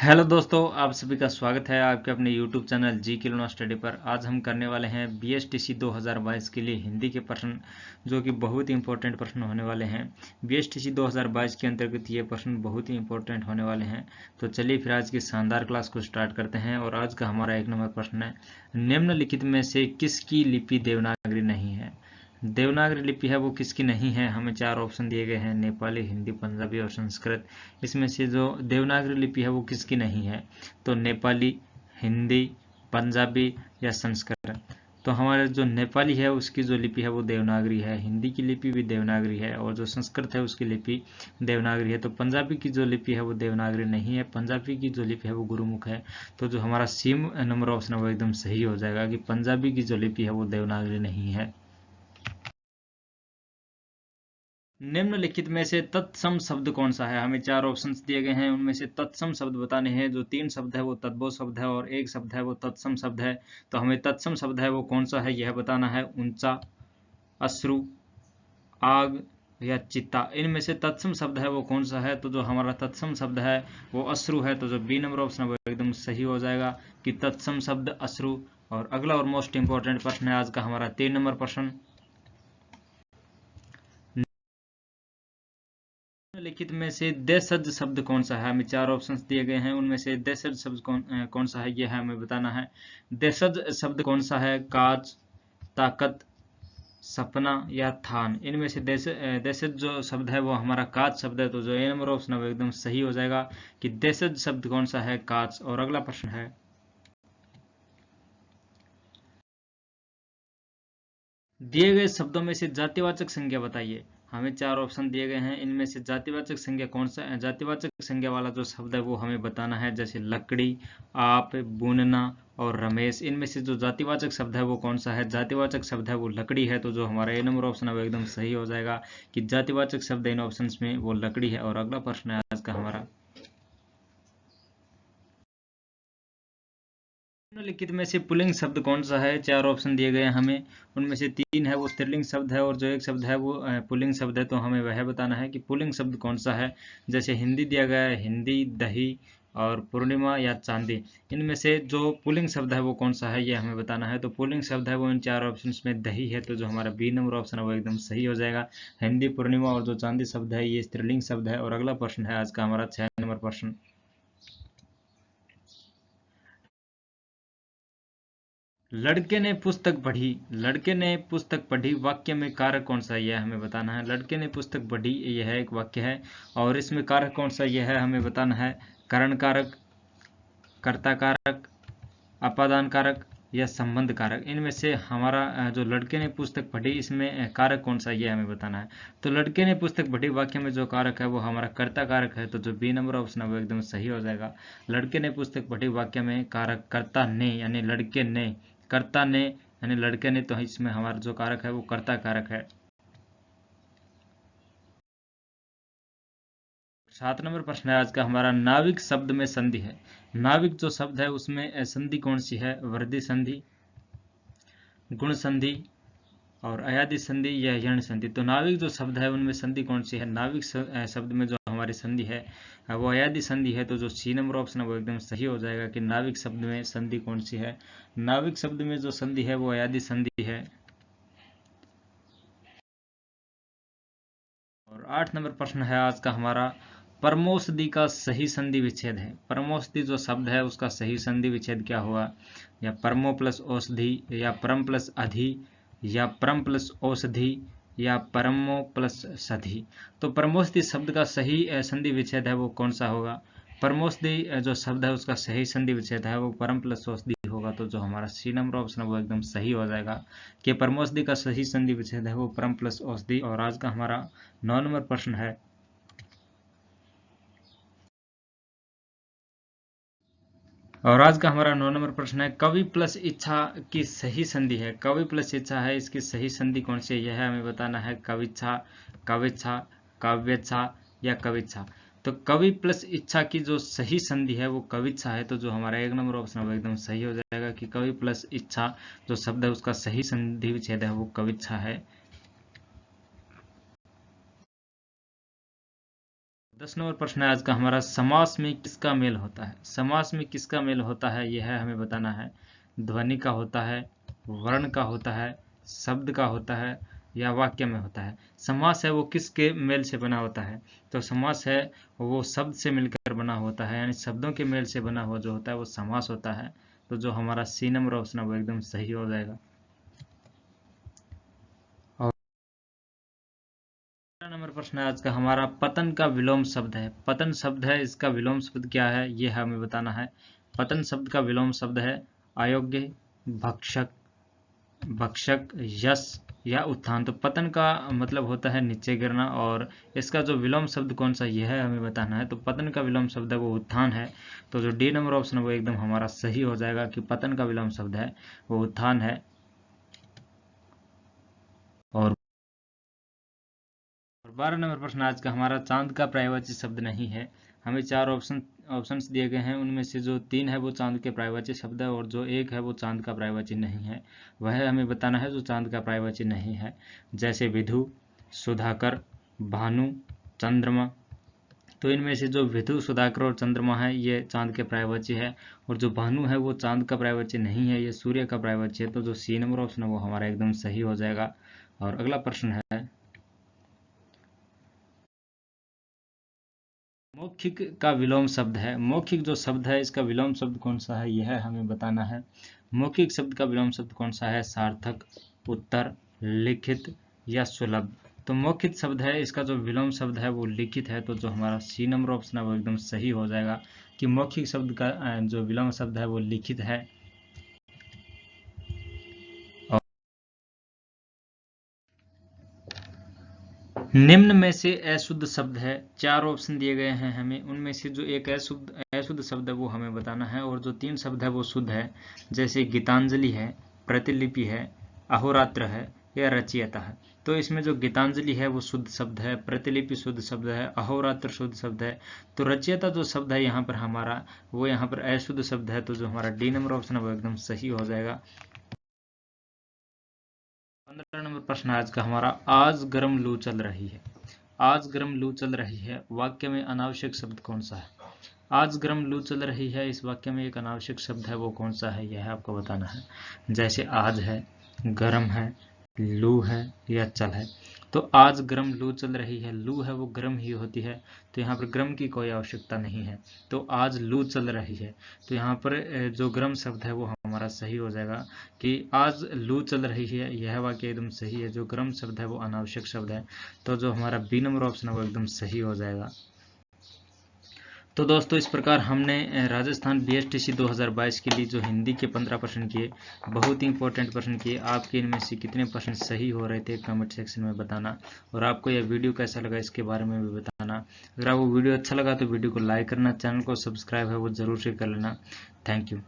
Hello दोस्तों, आप सभी का स्वागत है आपके अपने YouTube चैनल जी किलोना स्टडी पर। आज हम करने वाले हैं BSTC 2022 के लिए हिंदी के प्रश्न, जो कि बहुत ही इंपॉर्टेंट प्रश्न होने वाले हैं। BSTC 2022 के अंतर्गत ये प्रश्न बहुत ही इंपॉर्टेंट होने वाले हैं। तो चलिए फिर आज की शानदार क्लास को स्टार्ट करते हैं। और आज का हमारा 1 नंबर प्रश्न है, निम्नलिखित में से किसकी लिपि देवनागरी नहीं है। देवनागरी लिपि है वो किसकी नहीं है। हमें 4 ऑप्शन दिए गए हैं, नेपाली, हिंदी, पंजाबी और संस्कृत। इसमें से जो देवनागरी लिपि है वो किसकी नहीं है, तो नेपाली, हिंदी, पंजाबी या संस्कृत। तो हमारे जो नेपाली है उसकी जो लिपि है वो देवनागरी है, हिंदी की लिपि भी देवनागरी है और जो संस्कृत है उसकी लिपि देवनागरी है। तो पंजाबी की जो लिपि है वो देवनागरी नहीं है, पंजाबी की जो लिपि है वो गुरुमुख है। तो जो हमारा सी नंबर ऑप्शन है वो एकदम सही हो जाएगा कि पंजाबी की जो लिपि है वो देवनागरी नहीं है। निम्नलिखित में से तत्सम शब्द कौन सा है। हमें 4 ऑप्शंस दिए गए हैं, उनमें से तत्सम शब्द बताने हैं। जो 3 शब्द है वो तद्भव शब्द है और 1 शब्द है वो तत्सम शब्द है। तो हमें तत्सम शब्द है वो कौन सा है यह बताना है। ऊंचा, अश्रु, आग या चित्ता। इनमें से तत्सम शब्द है वो कौन सा है। तो जो हमारा तत्सम शब्द है वो अश्रु है। तो जो बी नंबर ऑप्शन है वो एकदम सही हो जाएगा कि तत्सम शब्द अश्रु। और अगला और मोस्ट इंपॉर्टेंट प्रश्न है आज का हमारा 3 नंबर प्रश्न, निम्नलिखित में से देशज शब्द कौन सा है। हमें 4 ऑप्शंस दिए गए हैं, उनमें से देशज शब्द कौन सा है यह है हमें बताना है। देशज शब्द कौन सा है। काज, ताकत, सपना या थान। इनमें से देशज जो शब्द है वो हमारा काज शब्द है। तो जो ए नंबर ऑप्शन है वो एकदम सही हो जाएगा कि देशज शब्द कौन सा है, काज। और अगला प्रश्न है, दिए गए शब्दों में से जातिवाचक संज्ञा बताइए। हमें 4 ऑप्शन दिए गए हैं, इनमें से जातिवाचक संज्ञा कौन सा है। जातिवाचक संज्ञा वाला जो शब्द है वो हमें बताना है, जैसे लकड़ी, आप, बुनना और रमेश। इनमें से जो जातिवाचक शब्द है वो कौन सा है। जातिवाचक शब्द है वो लकड़ी है। तो जो हमारा ए नंबर ऑप्शन है वो एकदम सही हो जाएगा कि जातिवाचक शब्द इन ऑप्शन में वो लकड़ी है। और अगला प्रश्न है आज का हमारा, निम्नलिखित में से पुल्लिंग शब्द कौन सा है। 4 ऑप्शन दिए गए हैं हमें, उनमें से 3 है वो स्त्रीलिंग शब्द है और जो 1 शब्द है वो पुल्लिंग शब्द है। तो हमें वह बताना है कि पुल्लिंग शब्द कौन सा है। जैसे हिंदी दिया गया है, हिंदी, दही और पूर्णिमा या चांदी। इनमें से जो पुल्लिंग शब्द है वो कौन सा है ये हमें बताना है। तो पुल्लिंग शब्द है वो इन 4 ऑप्शन में दही है। तो जो हमारा बी नंबर ऑप्शन है वो एकदम सही हो जाएगा। हिंदी, पूर्णिमा और जो चांदी शब्द है ये स्त्रीलिंग शब्द है। और अगला प्रश्न है आज का हमारा 6 नंबर प्रश्न, लड़के ने पुस्तक पढ़ी, लड़के ने पुस्तक पढ़ी वाक्य में कारक कौन सा यह हमें बताना है। लड़के ने पुस्तक पढ़ी यह एक वाक्य है और इसमें कारक कौन सा यह है हमें बताना है। करण कारक, कर्ता कारक, अपादान कारक या संबंध कारक। इनमें से हमारा जो लड़के ने पुस्तक पढ़ी इसमें कारक कौन सा ये हमें बताना है। तो लड़के ने पुस्तक पढ़ी वाक्य में जो कारक है वो हमारा कर्ता कारक है। तो जो बी नंबर ऑप्शन है वो एकदम सही हो जाएगा। लड़के ने पुस्तक पढ़ी वाक्य में कारक कर्ता ने, यानी लड़के ने, कर्ता ने यानी लड़के ने। तो इसमें हमारा जो कारक है वो कर्ता कारक है। 7 नंबर प्रश्न है आज का हमारा, नाविक शब्द में संधि है। नाविक जो शब्द है उसमें संधि कौन सी है। वृद्धि संधि, गुण संधि और अयादि संधि या यण संधि। तो नाविक जो शब्द है उनमें संधि कौन सी है। नाविक शब्द में जो हमारी संधि है वो अयादि संधि है। तो जो सी नंबर ऑप्शन है वो एकदम सही हो जाएगा कि नाविक शब्द में संधि कौन सी है। नाविक शब्द में जो संधि है वो अयादि संधि है। और 8 नंबर प्रश्न है आज का हमारा, परमौषधि का सही संधि विच्छेद है। परमौषधि जो शब्द है उसका सही संधि विच्छेद क्या हुआ। या परमो प्लस औषधि, या परम प्लस अधि, या परम प्लस औषधि, या परमो प्लस सधि। तो परमौषधि शब्द का सही संधि विच्छेद है वो कौन सा होगा। परमौषधि जो शब्द है उसका सही संधि विच्छेद है वो परम प्लस औषधि होगा। तो जो हमारा सी नंबर ऑप्शन है वो एकदम सही हो जाएगा कि परमौषधि का सही संधि विच्छेद है वो परम प्लस औषधि। और आज का हमारा 9 नंबर प्रश्न है, और आज का हमारा 9 नंबर प्रश्न है, कवि प्लस इच्छा की सही संधि है। कवि प्लस इच्छा है, इसकी सही संधि कौन सी है यह हमें बताना है। कविच्छा, कविच्छा, काव्यच्छा या कविच्छा। तो कवि प्लस इच्छा की जो सही संधि है वो कविच्छा है। तो जो हमारा 1 नंबर ऑप्शन है वो एकदम सही हो जाएगा कि कवि प्लस इच्छा जो शब्द है उसका सही संधि विच्छेद है वो कविच्छा है। 10 नंबर प्रश्न है आज का हमारा, समास में किसका मेल होता है। समास में किसका मेल होता है यह है हमें बताना है। ध्वनि का होता है, वर्ण का होता है, शब्द का होता है या वाक्य में होता है। समास है वो किसके मेल से बना होता है, तो समास है वो शब्द से मिलकर बना होता है, यानी शब्दों के मेल से बना हुआ जो होता है वो समास होता है। तो जो हमारा सी नंबर ऑप्शन है वो एकदम सही हो जाएगा। नंबर प्रश्न है आज का हमारा, पतन का विलोम शब्द है। पतन शब्द है, इसका विलोम शब्द क्या है ये हमें बताना है। पतन शब्द का विलोम शब्द है अयोग्य, भक्षक, भक्षक, यश या उत्थान। तो पतन का मतलब होता है नीचे गिरना, और इसका जो विलोम शब्द कौन सा यह है हमें बताना है। तो पतन का विलोम शब्द है वो उत्थान है। तो जो डी नंबर ऑप्शन है वो एकदम हमारा सही हो जाएगा कि पतन का विलोम शब्द है वो उत्थान है। और 12 नंबर प्रश्न आज का हमारा, चांद का पर्यायवाची शब्द नहीं है। हमें 4 ऑप्शंस दिए गए हैं, उनमें से जो 3 है वो चांद के पर्यायवाची शब्द है और जो 1 है वो चांद का पर्यायवाची नहीं है। वह हमें बताना है जो चांद का पर्यायवाची नहीं है। जैसे विधु, सुधाकर, भानु, चंद्रमा। तो इनमें से जो विधु, सुधाकर और चंद्रमा है ये चांद के पर्यायवाची है, और जो भानु है वो चांद का पर्यायवाची नहीं है, ये सूर्य का पर्यायवाची है। तो जो सी नंबर ऑप्शन है वो हमारा एकदम सही हो जाएगा। और अगला प्रश्न है, मौखिक का विलोम शब्द है। मौखिक जो शब्द है इसका विलोम शब्द कौन सा है यह हमें बताना है। मौखिक शब्द का विलोम शब्द कौन सा है, सार्थक, उत्तर, लिखित या सुलभ। तो मौखिक शब्द है इसका जो विलोम शब्द है वो लिखित है। तो जो हमारा सी नंबर ऑप्शन है वो एकदम सही हो जाएगा कि मौखिक शब्द का जो विलोम शब्द है वो लिखित है। निम्न में से अशुद्ध शब्द है। 4 ऑप्शन दिए गए हैं हमें, उनमें से जो एक अशुद्ध शब्द है वो हमें बताना है, और जो 3 शब्द है वो शुद्ध है। जैसे गीतांजलि है, प्रतिलिपि है, अहोरात्र है या रचयिता है। तो इसमें जो गीतांजलि है वो शुद्ध शब्द है, प्रतिलिपि शुद्ध शब्द है, अहोरात्र शुद्ध शब्द है। तो रचयिता जो शब्द है यहाँ पर हमारा वो यहाँ पर अशुद्ध शब्द है। तो जो हमारा डी नंबर ऑप्शन है वो एकदम सही हो जाएगा। 15 नंबर प्रश्न आज का हमारा, आज गर्म लू चल रही है। आज गर्म लू चल रही है वाक्य में अनावश्यक शब्द कौन सा है। आज गर्म लू चल रही है इस वाक्य में एक अनावश्यक शब्द है वो कौन सा है यह आपको बताना है। जैसे आज है, गर्म है, लू है या चल है। तो आज गर्म लू चल रही है, लू है वो गर्म ही होती है, तो यहाँ पर गर्म की कोई आवश्यकता नहीं है। तो आज लू चल रही है, तो यहाँ पर जो गर्म शब्द है वो हमारा सही हो जाएगा कि आज लू चल रही है। यह वाक्य एकदम सही है। जो गर्म शब्द है वो अनावश्यक शब्द है। तो जो हमारा बी नंबर ऑप्शन है वो एकदम सही हो जाएगा। तो दोस्तों इस प्रकार हमने राजस्थान बीएसटीसी 2022 के लिए जो हिंदी के 15 प्रश्न किए, बहुत ही इंपॉर्टेंट प्रश्न किए। आपके इनमें से कितने प्रश्न सही हो रहे थे कमेंट सेक्शन में बताना, और आपको यह वीडियो कैसा लगा इसके बारे में भी बताना। अगर आपको वीडियो अच्छा लगा तो वीडियो को लाइक करना, चैनल को सब्सक्राइब है वो जरूर से कर लेना। Thank you.